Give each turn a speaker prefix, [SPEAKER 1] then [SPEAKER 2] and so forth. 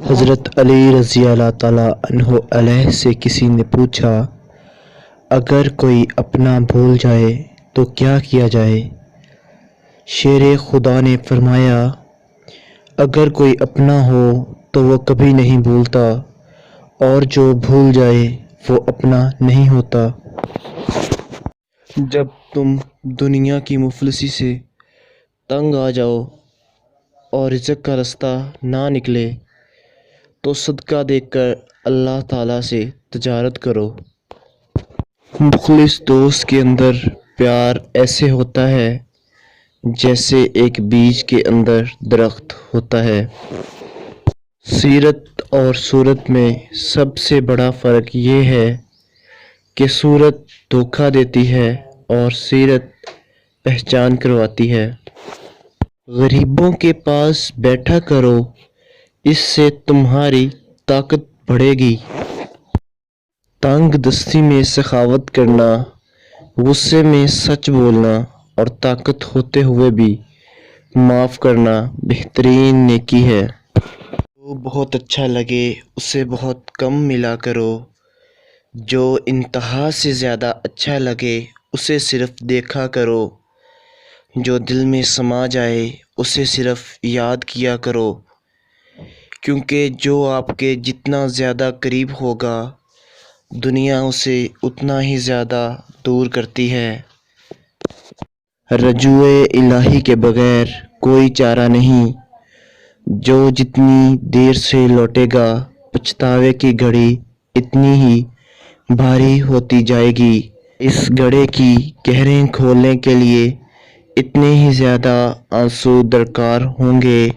[SPEAKER 1] حضرت علی رضی اللہ تعالیٰ عنہ علیہ سے کسی نے پوچھا، اگر کوئی اپنا بھول جائے تو کیا کیا جائے؟ شیر خدا نے فرمایا، اگر کوئی اپنا ہو تو وہ کبھی نہیں بھولتا، اور جو بھول جائے وہ اپنا نہیں ہوتا۔ جب تم دنیا کی مفلسی سے تنگ آ جاؤ اور رزق کا رستہ نہ نکلے تو صدقہ دے کر اللہ تعالیٰ سے تجارت کرو۔ مخلص دوست کے اندر پیار ایسے ہوتا ہے جیسے ایک بیج کے اندر درخت ہوتا ہے۔ سیرت اور صورت میں سب سے بڑا فرق یہ ہے کہ صورت دھوکہ دیتی ہے اور سیرت پہچان کرواتی ہے۔ غریبوں کے پاس بیٹھا کرو، اس سے تمہاری طاقت بڑھے گی۔ تنگ دستی میں سخاوت کرنا، غصے میں سچ بولنا اور طاقت ہوتے ہوئے بھی معاف کرنا بہترین نیکی ہے۔ جو بہت اچھا لگے اسے بہت کم ملا کرو، جو انتہا سے زیادہ اچھا لگے اسے صرف دیکھا کرو، جو دل میں سما جائے اسے صرف یاد کیا کرو، کیونکہ جو آپ کے جتنا زیادہ قریب ہوگا دنیا اسے اتنا ہی زیادہ دور کرتی ہے۔ رجوع الہی کے بغیر کوئی چارہ نہیں، جو جتنی دیر سے لوٹے گا پچھتاوے کی گھڑی اتنی ہی بھاری ہوتی جائے گی۔ اس گڑھے کی قہریں کھولنے کے لیے اتنے ہی زیادہ آنسو درکار ہوں گے